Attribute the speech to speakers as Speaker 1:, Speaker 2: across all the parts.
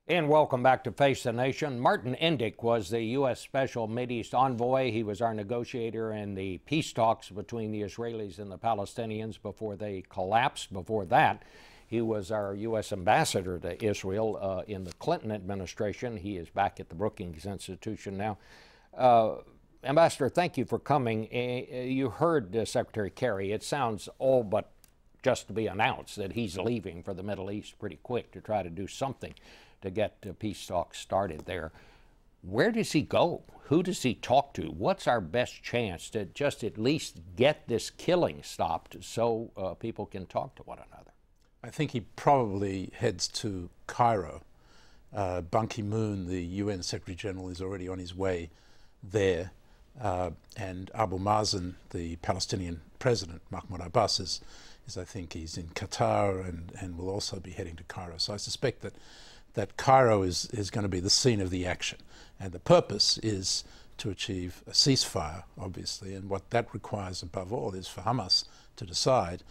Speaker 1: And welcome back to Face the Nation. Martin Indyk was the U.S. Special Mideast Envoy. He was our negotiator in the peace talks between the Israelis and the Palestinians before they collapsed. Before that, he was our U.S. Ambassador to Israel in the Clinton administration. He is back at the Brookings Institution now. Ambassador, thank you for coming. You heard Secretary Kerry. It sounds all but just to be announced that he's leaving for the Middle East pretty quick to try to do something to get peace talks started there. Where does he go? Who does he talk to? What's our best chance to just at least get this killing stopped so people can talk to one another?
Speaker 2: I think he probably heads to Cairo. Ban Ki-moon, the UN Secretary General, is already on his way there. And Abu Mazen, the Palestinian president, Mahmoud Abbas, is I think he's in Qatar and will also be heading to Cairo. So I suspect that Cairo is going to be the scene of the action. And the purpose is to achieve a ceasefire, obviously. And what that requires above all is for Hamas to decide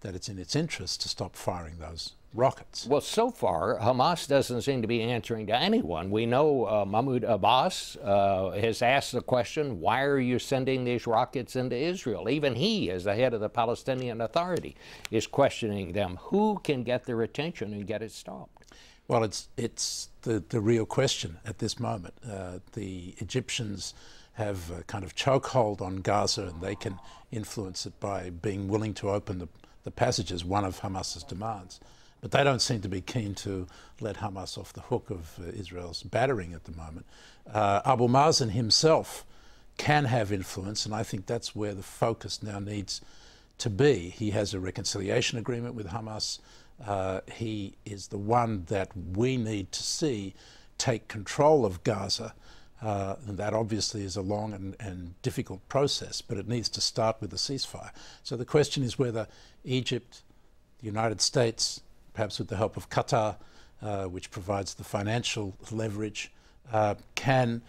Speaker 2: that it's in its interest to stop firing those rockets.
Speaker 1: Well, so far, Hamas doesn't seem to be answering to anyone. We know Mahmoud Abbas has asked the question, why are you sending these rockets into Israel? Even he, as the head of the Palestinian Authority, is questioning them. Who can get their attention and get it stopped?
Speaker 2: Well, it's the real question at this moment. The Egyptians have a kind of chokehold on Gaza, and they can influence it by being willing to open the passages, one of Hamas's demands. But they don't seem to be keen to let Hamas off the hook of Israel's battering at the moment. Abu Mazen himself can have influence, and I think that's where the focus now needs to be. He has a reconciliation agreement with Hamas. He is the one that we need to see take control of Gaza. And that obviously is a long and difficult process, but it needs to start with a ceasefire. So the question is whether Egypt, the United States, perhaps with the help of Qatar, which provides the financial leverage, can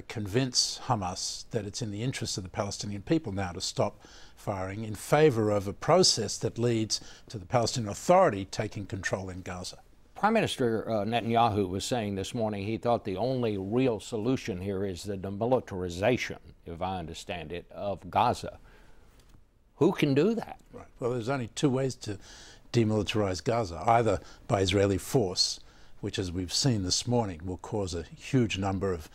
Speaker 2: convince Hamas that it's in the interest of the Palestinian people now to stop firing in favor of a process that leads to the Palestinian Authority taking control in Gaza.
Speaker 1: Prime Minister Netanyahu was saying this morning he thought the only real solution here is the demilitarization, if I understand it, of Gaza. Who can do that?
Speaker 2: Right. Well, there's only two ways to demilitarize Gaza, either by Israeli force, which, as we've seen this morning, will cause a huge number of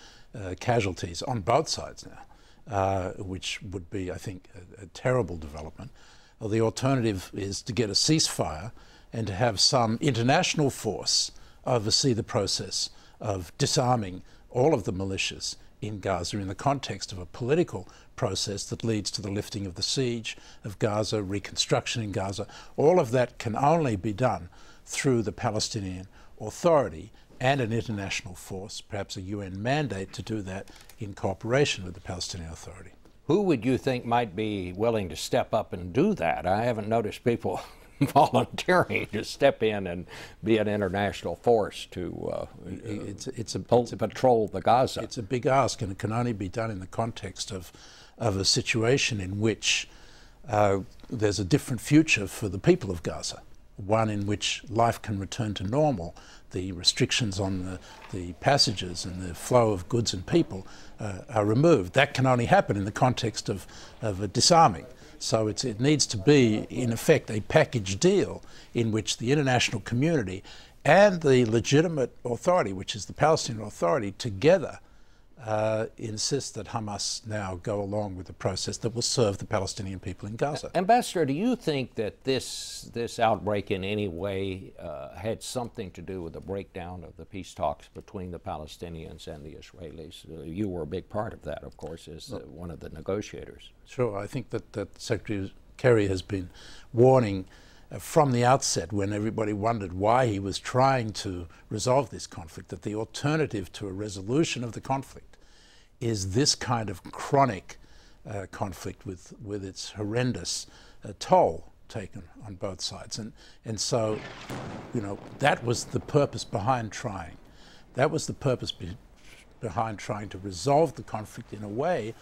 Speaker 2: casualties on both sides now, which would be, I think, a terrible development. Well, the alternative is to get a ceasefire and to have some international force oversee the process of disarming all of the militias in Gaza in the context of a political process that leads to the lifting of the siege of Gaza, reconstruction in Gaza. All of that can only be done through the Palestinian Authority and an international force, perhaps a UN mandate to do that in cooperation with the Palestinian Authority.
Speaker 1: Who would you think might be willing to step up and do that? I haven't noticed people volunteering to step in and be an international force to patrol the Gaza.
Speaker 2: It's a big ask, and it can only be done in the context of a situation in which there's a different future for the people of Gaza, one in which life can return to normal. The restrictions on the passages and the flow of goods and people are removed. That can only happen in the context of a disarming. So it needs to be, in effect, a package deal in which the international community and the legitimate authority, which is the Palestinian Authority, together insist that Hamas now go along with the process that will serve the Palestinian people in Gaza.
Speaker 1: Ambassador, do you think that this outbreak in any way had something to do with the breakdown of the peace talks between the Palestinians and the Israelis? You were a big part of that, of course, as one of the negotiators.
Speaker 2: Sure. I think that Secretary Kerry has been warning from the outset, when everybody wondered why he was trying to resolve this conflict, that the alternative to a resolution of the conflict is this kind of chronic conflict with its horrendous toll taken on both sides. And so, you know, that was the purpose behind trying. That was the purpose behind trying to resolve the conflict in a way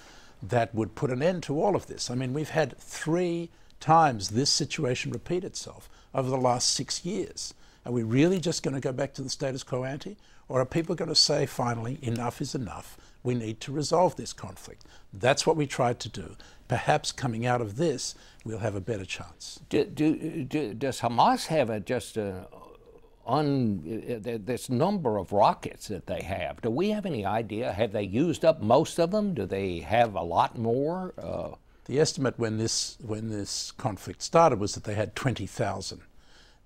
Speaker 2: that would put an end to all of this. I mean, we've had 3 times this situation repeat itself over the last 6 years. Are we really just going to go back to the status quo ante? Or are people going to say, finally, enough is enough, we need to resolve this conflict? That's what we tried to do. Perhaps coming out of this, we'll have a better chance.
Speaker 1: Does Hamas have this number of rockets that they have? Do we have any idea? Have they used up most of them? Do they have a lot more?
Speaker 2: The estimate when this conflict started was that they had 20,000.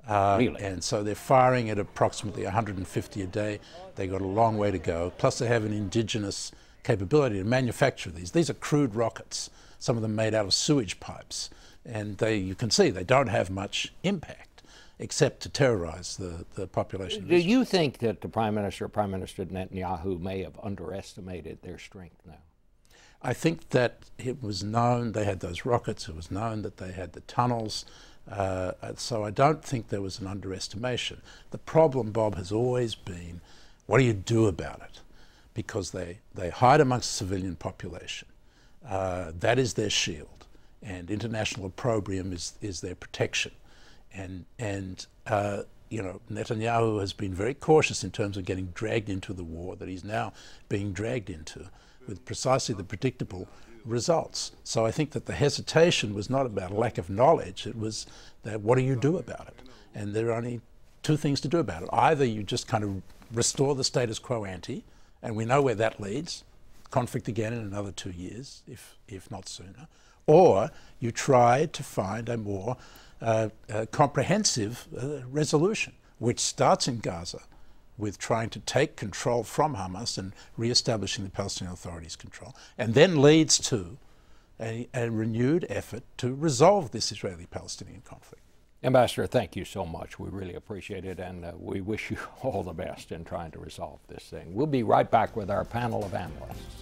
Speaker 1: Really?
Speaker 2: And so they're firing at approximately 150 a day. They've got a long way to go. Plus they have an indigenous capability to manufacture these. These are crude rockets, some of them made out of sewage pipes. And you can see they don't have much impact except to terrorize the population.
Speaker 1: Do you think that the Prime Minister Netanyahu may have underestimated their strength now?
Speaker 2: I think that it was known they had those rockets. It was known that they had the tunnels. So I don't think there was an underestimation. The problem, Bob, has always been, what do you do about it? Because they hide amongst the civilian population. That is their shield, and international opprobrium is their protection. And you know, Netanyahu has been very cautious in terms of getting dragged into the war that he's now being dragged into, with precisely the predictable results. So I think that the hesitation was not about a lack of knowledge, it was that what do you do about it? And there are only two things to do about it. Either you just kind of restore the status quo ante, and we know where that leads, conflict again in another 2 years, if not sooner, or you try to find a more comprehensive resolution, which starts in Gaza with trying to take control from Hamas and re-establishing the Palestinian Authority's control, and then leads to a renewed effort to resolve this Israeli-Palestinian conflict.
Speaker 1: Ambassador, thank you so much. We really appreciate it, and we wish you all the best in trying to resolve this thing. We'll be right back with our panel of analysts.